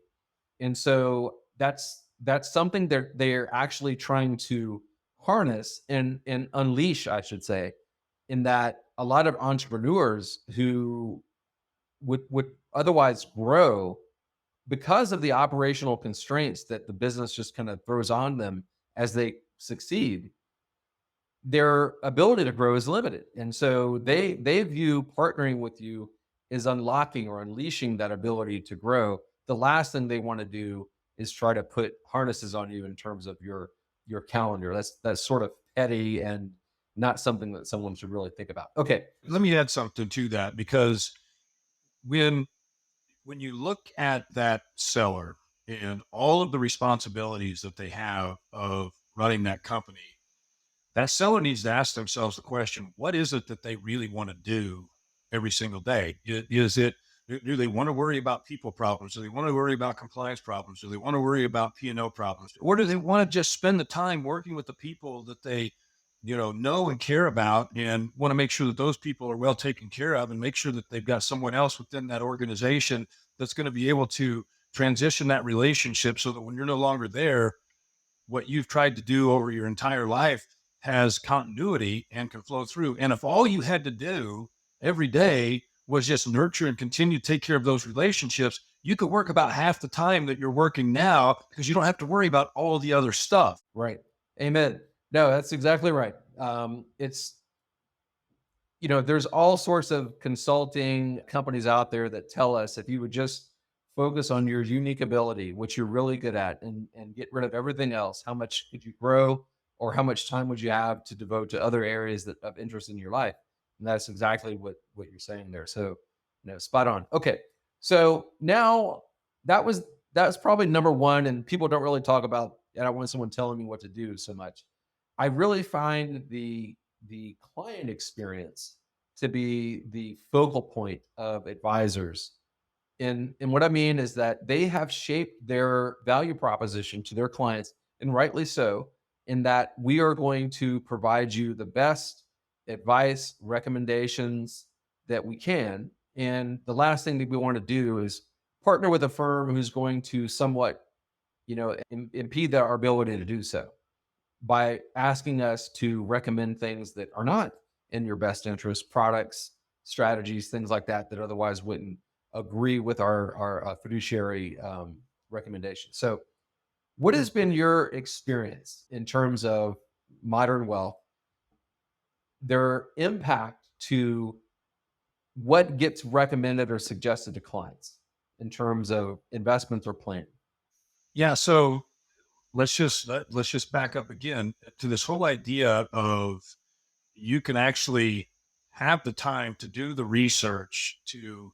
C: And so that's something they're actually trying to harness and unleash, I should say, in that a lot of entrepreneurs who would otherwise grow because of the operational constraints that the business just kind of throws on them as they succeed, their ability to grow is limited. And so they view partnering with you is unlocking or unleashing that ability to grow. The last thing they want to do is try to put harnesses on you in terms of your calendar. That's sort of petty and not something that someone should really think about. Okay.
D: Let me add something to that, because when you look at that seller and all of the responsibilities that they have of running that company, that seller needs to ask themselves the question, what is it that they really want to do every single day? Do they want to worry about people problems? Do they want to worry about compliance problems? Do they want to worry about P&O problems? Or do they want to just spend the time working with the people that they, know and care about, and want to make sure that those people are well taken care of, and make sure that they've got someone else within that organization that's going to be able to transition that relationship so that when you're no longer there, what you've tried to do over your entire life has continuity and can flow through. And if all you had to do every day was just nurture and continue to take care of those relationships, you could work about half the time that you're working now, because you don't have to worry about all the other stuff.
C: Right. Amen. No, that's exactly right. It's, there's all sorts of consulting companies out there that tell us if you would just focus on your unique ability, which you're really good at, and get rid of everything else, how much could you grow, or how much time would you have to devote to other areas of interest in your life? And that's exactly what you're saying there. So, spot on. Okay. So now that's probably number one. And people don't really talk about, I don't want someone telling me what to do so much. I really find the client experience to be the focal point of advisors. And what I mean is that they have shaped their value proposition to their clients, and rightly so, in that we are going to provide you the best advice, recommendations that we can. And the last thing that we want to do is partner with a firm who's going to somewhat, impede our ability to do so by asking us to recommend things that are not in your best interest, products, strategies, things like that, that otherwise wouldn't agree with our fiduciary recommendations. So what has been your experience in terms of modern wealth, their impact to what gets recommended or suggested to clients in terms of investments or planning?
D: Yeah. So let's just back up again to this whole idea of you can actually have the time to do the research, to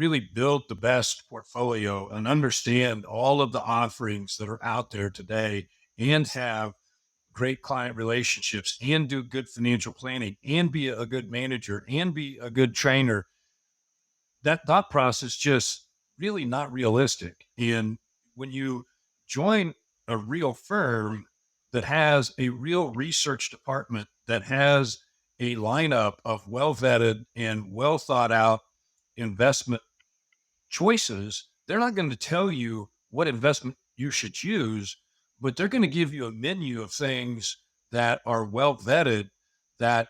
D: really build the best portfolio and understand all of the offerings that are out there today and have great client relationships and do good financial planning and be a good manager and be a good trainer, that thought process just really not realistic. And when you join a real firm that has a real research department, that has a lineup of well vetted and well thought out investment choices, they're not going to tell you what investment you should use, but they're going to give you a menu of things that are well vetted, that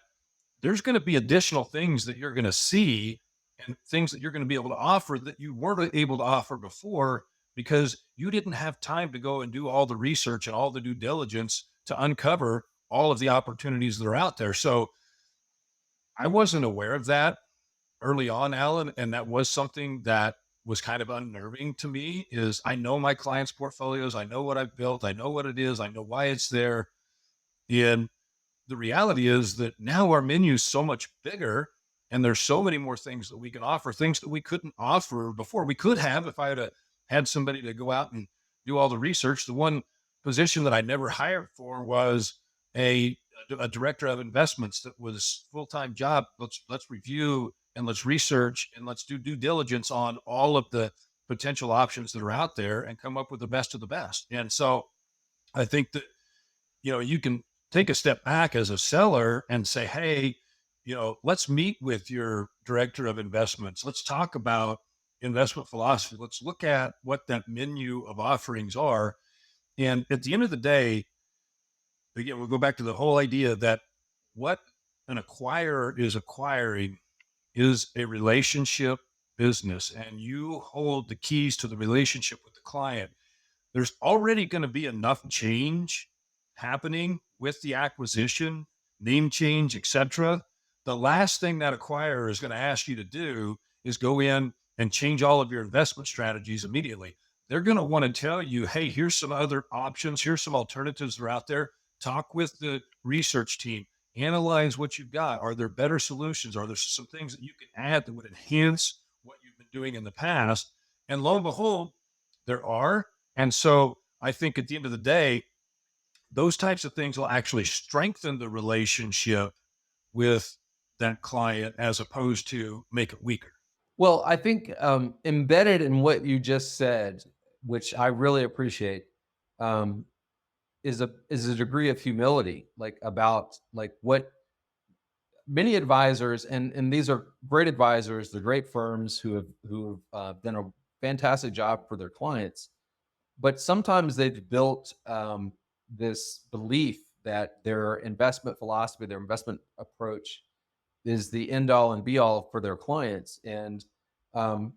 D: there's going to be additional things that you're going to see and things that you're going to be able to offer that you weren't able to offer before because you didn't have time to go and do all the research and all the due diligence to uncover all of the opportunities that are out there. So I wasn't aware of that early on, Alan, and that was something that was kind of unnerving to me. Is I know my clients' portfolios, I know what I've built, I know what it is, I know why it's there. And the reality is that now our menu is so much bigger and there's so many more things that we can offer, things that we couldn't offer before. We could have if I had somebody to go out and do all the research. The one position that I never hired for was a, a director of investments that was full-time job. Let's review and let's research and let's do due diligence on all of the potential options that are out there and come up with the best of the best. And so I think that, you can take a step back as a seller and say, hey, let's meet with your director of investments. Let's talk about investment philosophy. Let's look at what that menu of offerings are. And at the end of the day, again, we'll go back to the whole idea that what an acquirer is acquiring is a relationship business, and you hold the keys to the relationship with the client. There's already going to be enough change happening with the acquisition, name change, etc. The last thing that acquirer is going to ask you to do is go in and change all of your investment strategies immediately. They're going to want to tell you, hey, here's some other options. Here's some alternatives that are out there. Talk with the research team, analyze what you've got. Are there better solutions? Are there some things that you can add that would enhance what you've been doing in the past? And lo and behold, there are. And so I think at the end of the day, those types of things will actually strengthen the relationship with that client as opposed to make it weaker.
C: Well, I think embedded in what you just said, which I really appreciate, um, is a degree of humility, like about like what many advisors, and these are great advisors, they're great firms who have done a fantastic job for their clients, but sometimes they've built this belief that their investment philosophy, their investment approach, is the end all and be all for their clients. And um,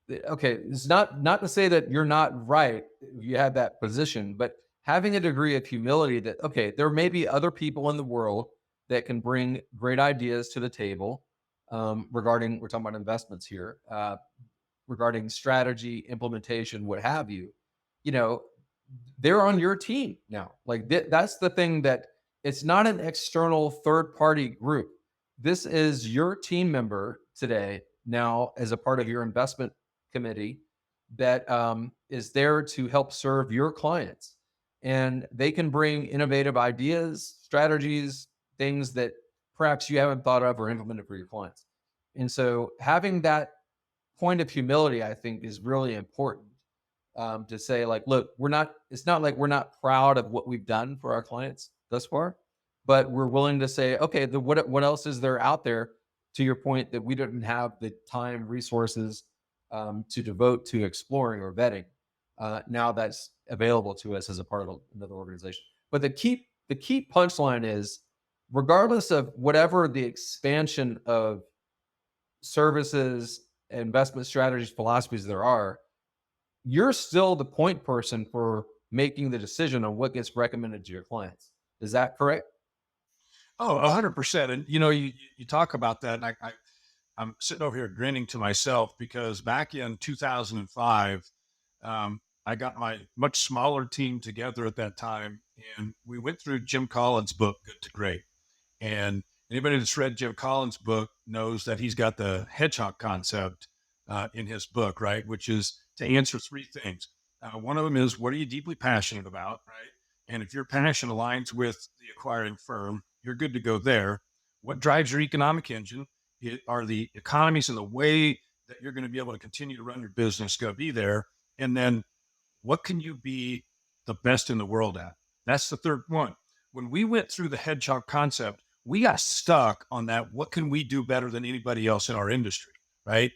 C: okay, it's not to say that you're not right if you have that position, but having a degree of humility that, okay, there may be other people in the world that can bring great ideas to the table, regarding, we're talking about investments here, regarding strategy, implementation, what have you. You know, they're on your team now. Like that's the thing, that it's not an external third party group. This is your team member today now as a part of your investment committee that is there to help serve your clients. And they can bring innovative ideas, strategies, things that perhaps you haven't thought of or implemented for your clients. And so having that point of humility, I think, is really important, to say, like, look, it's not like we're not proud of what we've done for our clients thus far, but we're willing to say, okay, what else is there out there, to your point, that we didn't have the time, resources, to devote to exploring or vetting. Now that's available to us as a part of another organization. But the key punchline is, regardless of whatever the expansion of services, investment strategies, philosophies there are, you're still the point person for making the decision on what gets recommended to your clients. Is that correct?
D: Oh, 100%. And you talk about that, and I'm sitting over here grinning to myself because back in 2005, I got my much smaller team together at that time, and we went through Jim Collins' book, Good to Great. And anybody that's read Jim Collins' book knows that he's got the hedgehog concept in his book, right? Which is to answer three things. One of them is, what are you deeply passionate about, right? And if your passion aligns with the acquiring firm, you're good to go there. What drives your economic engine? It are the economies and the way that you're going to be able to continue to run your business, go be there. And then what can you be the best in the world at? That's the third one. When we went through the hedgehog concept, we got stuck on that. What can we do better than anybody else in our industry? Right.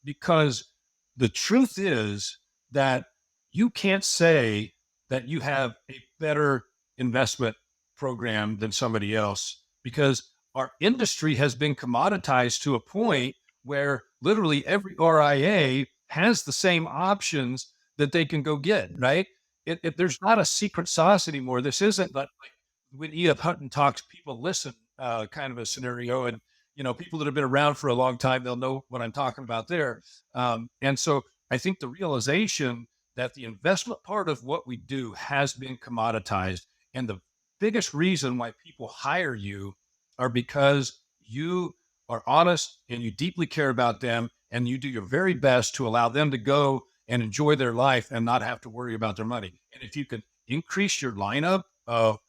D: Because the truth is that you can't say that you have a better investment program than somebody else, because our industry has been commoditized to a point where literally every RIA has the same options that they can go get, right? There's not a secret sauce anymore. This isn't like when E.F. Hutton talks, people listen kind of a scenario. And, people that have been around for a long time, they'll know what I'm talking about there. And so I think the realization that the investment part of what we do has been commoditized. And the biggest reason why people hire you are because you are honest and you deeply care about them, and you do your very best to allow them to go and enjoy their life and not have to worry about their money. And if you can increase your lineup of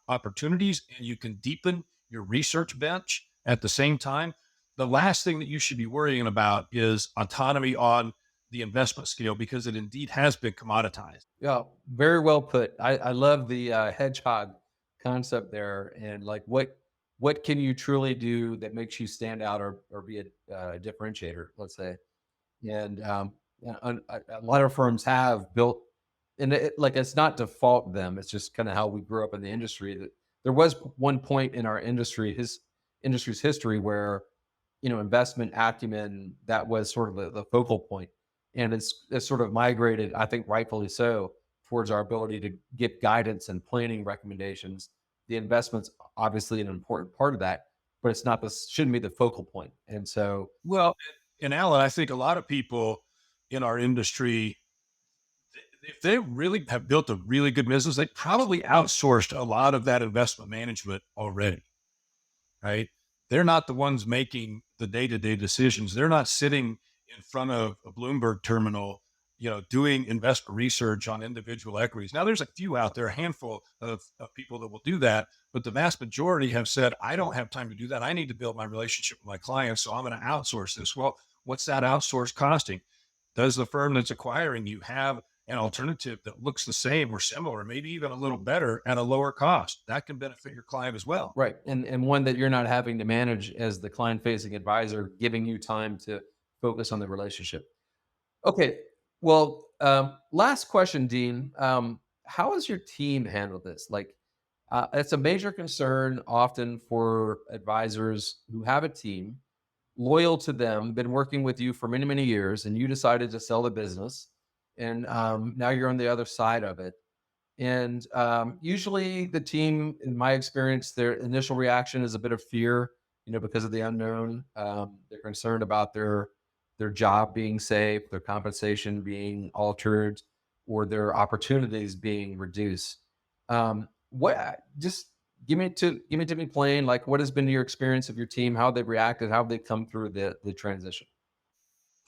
D: opportunities and you can deepen your research bench at the same time, the last thing that you should be worrying about is autonomy on the investment scale, because it indeed has been commoditized.
C: Yeah, very well put. I love the hedgehog concept there, and like what can you truly do that makes you stand out or be a differentiator, let's say. And yeah, a lot of firms have built, and like it's not to fault them. It's just kind of how we grew up in the industry. That there was one point in our industry, his industry's history, where investment acumen, that was sort of the focal point, and it's sort of migrated, I think rightfully so, towards our ability to give guidance and planning recommendations. The investments obviously an important part of that, but it's not the shouldn't be the focal point. And so
D: Well, and Alan, I think a lot of people in our industry, if they really have built a really good business, they probably outsourced a lot of that investment management already, right? They're not the ones making the day-to-day decisions. They're not sitting in front of a Bloomberg terminal, doing investment research on individual equities. Now, there's a few out there, a handful of people that will do that, but the vast majority have said, I don't have time to do that. I need to build my relationship with my clients, so I'm going to outsource this. Well, what's that outsource costing? Does the firm that's acquiring you have an alternative that looks the same or similar, maybe even a little better at a lower cost? That can benefit your client as well.
C: right, and one that you're not having to manage as the client facing advisor, giving you time to focus on the relationship. Okay. Well, last question, Dean. How has your team handled this? Like, it's a major concern often for advisors who have a team loyal to them, been working with you for many, many years, and you decided to sell the business, and now you're on the other side of it. And usually, the team, in my experience, their initial reaction is a bit of fear, because of the unknown. They're concerned about their job being safe, their compensation being altered, or their opportunities being reduced. What just give me plain, like what has been your experience of your team, how they've reacted, how they come through the transition.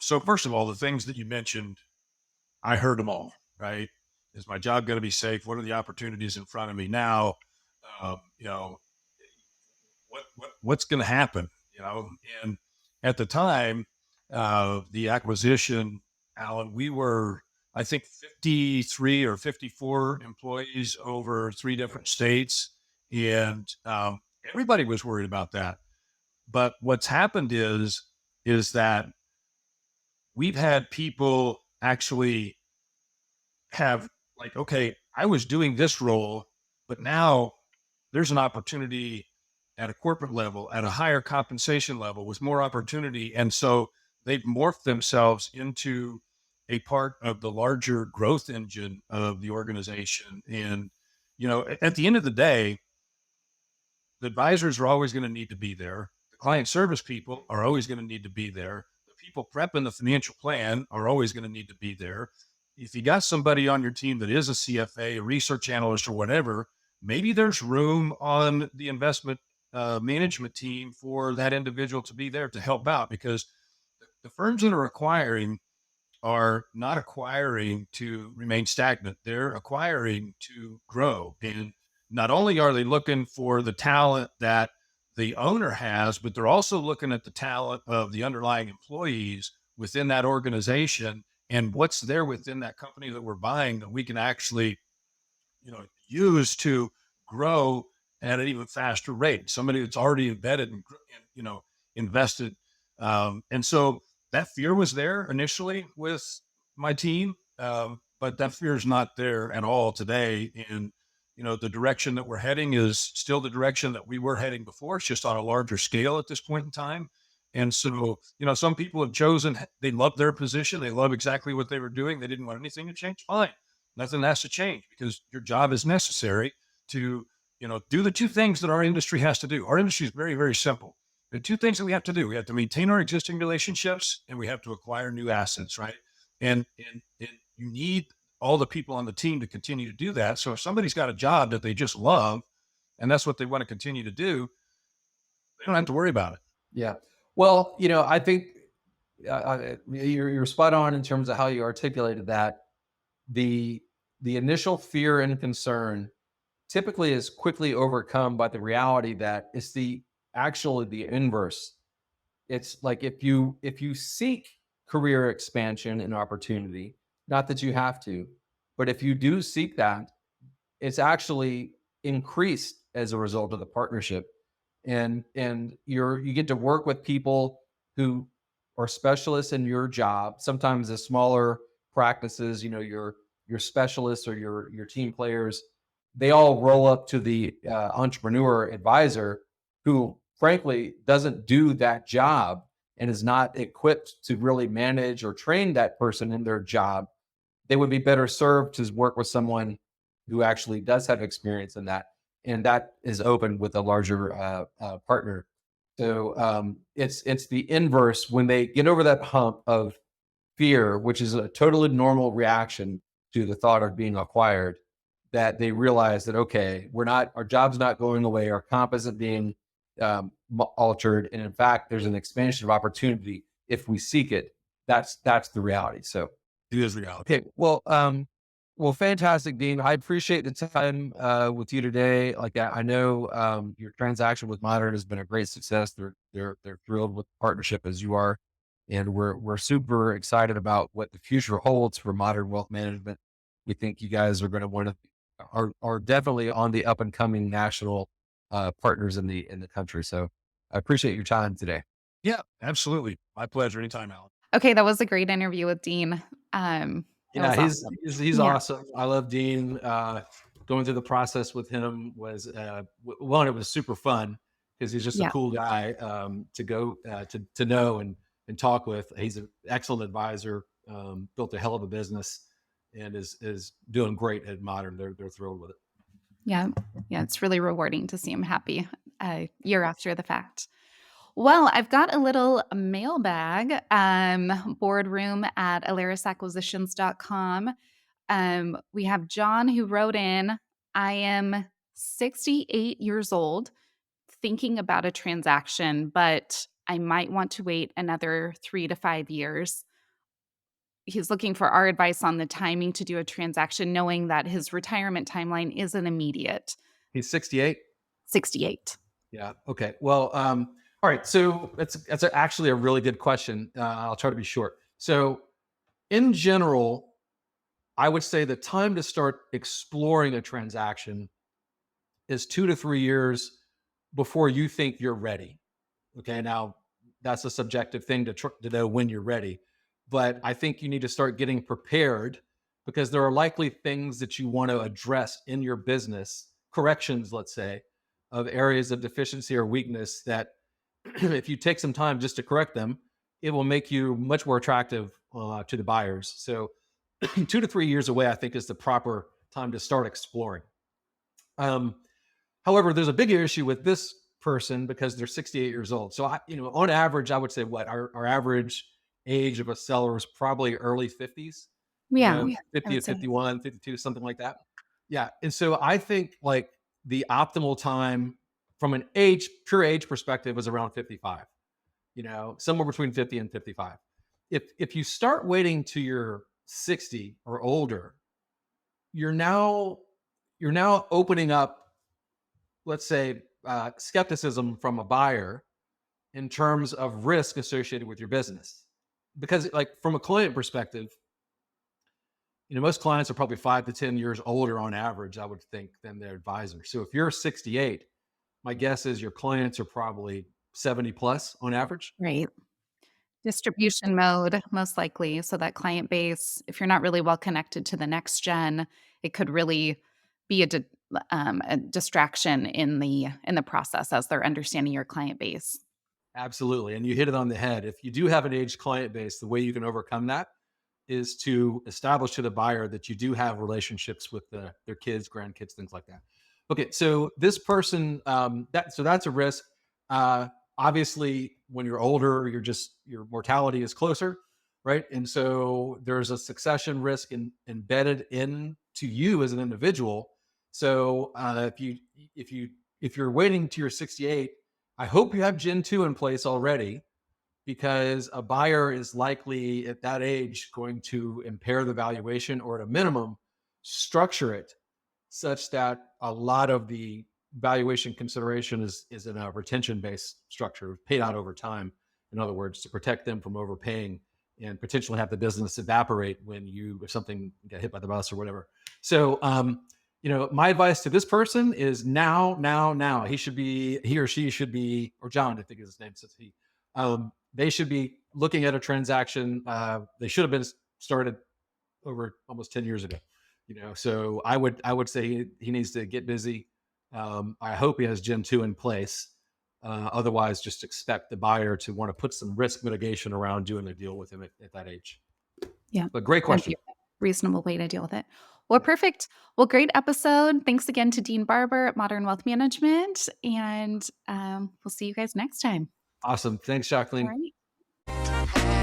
D: So first of all, the things that you mentioned, I heard them all, right? Is my job going to be safe? What are the opportunities in front of me now? Um, you know, what's going to happen? And at the time, the acquisition, Alan, we were, I think, 53 or 54 employees over three different states, and everybody was worried about that. But what's happened is that we've had people actually have like, okay, I was doing this role, but now there's an opportunity at a corporate level, at a higher compensation level with more opportunity. And so they've morphed themselves into a part of the larger growth engine of the organization. And, at the end of the day, the advisors are always going to need to be there. The client service people are always going to need to be there. The people prepping the financial plan are always going to need to be there. If you got somebody on your team that is a CFA, a research analyst, or whatever, maybe there's room on the investment management team for that individual to be there to help out, because the firms that are acquiring are not acquiring to remain stagnant. They're acquiring to grow. And not only are they looking for the talent that the owner has, but they're also looking at the talent of the underlying employees within that organization and what's there within that company that we're buying that we can actually, use to grow at an even faster rate. Somebody that's already embedded and invested. And so that fear was there initially with my team, but that fear is not there at all today. And the direction that we're heading is still the direction that we were heading before. It's just on a larger scale at this point in time. And so, some people have chosen, they love their position. They love exactly what they were doing. They didn't want anything to change. Fine. Nothing has to change because your job is necessary to, do the two things that our industry has to do. Our industry is very, very simple. The two things that we have to do, we have to maintain our existing relationships and we have to acquire new assets, right? And you need all the people on the team to continue to do that. So if somebody's got a job that they just love and that's what they want to continue to do, they don't have to worry about it.
C: Yeah. Well, I think you're spot on in terms of how you articulated that. The initial fear and concern typically is quickly overcome by the reality that it's actually the inverse. It's like if you seek career expansion and opportunity, not that you have to, but if you do seek that, it's actually increased as a result of the partnership. And you get to work with people who are specialists in your job. Sometimes the smaller practices, your specialists or your team players, they all roll up to the entrepreneur advisor who frankly doesn't do that job and is not equipped to really manage or train that person in their job. They would be better served to work with someone who actually does have experience in that, and that is open with a larger partner. So it's the inverse when they get over that hump of fear, which is a totally normal reaction to the thought of being acquired, that they realize that, okay, our job's not going away, our comp isn't being altered, and in fact, there's an expansion of opportunity if we seek it. That's the reality. So
D: It is reality.
C: okay, well, fantastic, Dean. I appreciate the time with you today. Like I know your transaction with Modern has been a great success. They're thrilled with the partnership as you are, and we're super excited about what the future holds for Modern Wealth Management. We think you guys are going to are definitely on the up and coming national partners in the country. So I appreciate your time today.
D: Yeah, absolutely. My pleasure. Anytime, Alan.
B: Okay, that was a great interview with Dean. It
C: Yeah,
B: was awesome.
C: he's
B: Yeah.
C: awesome. I love Dean. Going through the process with him was one, it was super fun because he's just a
B: Yeah.
C: cool guy to go to know and talk with. He's an excellent advisor. Built a hell of a business and is doing great at Modern. They're thrilled with it.
B: Yeah. Yeah. It's really rewarding to see him happy a year after the fact. Well, I've got a little mailbag, boardroom at alarisacquisitions.com. We have John who wrote in, I am 68 years old, thinking about a transaction, but I might want to wait another 3 to 5 years. He's looking for our advice on the timing to do a transaction, knowing that his retirement timeline isn't immediate.
C: He's 68.
B: 68.
C: Yeah. Okay. Well, all right. So that's actually a really good question. I'll try to be short. So in general, I would say the time to start exploring a transaction is 2 to 3 years before you think you're ready. Okay. Now that's a subjective thing to know when you're ready, but I think you need to start getting prepared because there are likely things that you want to address in your business, corrections, let's say, of areas of deficiency or weakness that if you take some time just to correct them, it will make you much more attractive to the buyers. So 2 to 3 years away, I think, is the proper time to start exploring. However, there's a bigger issue with this person because they're 68 years old. So, on average, I would say our average age of a seller is probably early 50s,
B: Yeah. I
C: 50 to
B: would say.
C: 51, 52, something like that. Yeah. And so I think like the optimal time from an pure age perspective is around 55, somewhere between 50 and 55. if you start waiting to you're 60 or older, you're now opening up, let's say, skepticism from a buyer in terms of risk associated with your business. Because, like, from a client perspective, most clients are probably 5 to 10 years older on average, I would think, than their advisor. So if you're 68, my guess is your clients are probably 70 plus on average.
B: Right. Distribution mode, most likely. So that client base, if you're not really well connected to the next gen, it could really be a distraction in the process as they're understanding your client base.
C: Absolutely. And you hit it on the head. If you do have an aged client base, the way you can overcome that is to establish to the buyer that you do have relationships with their kids, grandkids, things like that. Okay, so this person, that's a risk. Uh, Obviously, when you're older, your mortality is closer, right? And so there's a succession risk embedded into you as an individual. So if you're waiting to your 68, I hope you have Gen 2 in place already, because a buyer is likely at that age going to impair the valuation, or at a minimum, structure it such that a lot of the valuation consideration is in a retention based structure, paid out over time. In other words, to protect them from overpaying and potentially have the business evaporate if something get hit by the bus or whatever. So, my advice to this person is now. He or she should be, or John, I think is his name, says he. They should be looking at a transaction. They should have been started over almost 10 years ago. So I would say he needs to get busy. I hope he has Gen 2 in place. Otherwise, just expect the buyer to want to put some risk mitigation around doing a deal with him at that age.
B: Yeah.
C: But great
B: That'd
C: question.
B: be a reasonable way to deal with it. Well, perfect. Well, great episode. Thanks again to Dean Barber at Modern Wealth Management. And we'll see you guys next time.
C: Awesome. Thanks,
B: All
C: Jacqueline.
B: right.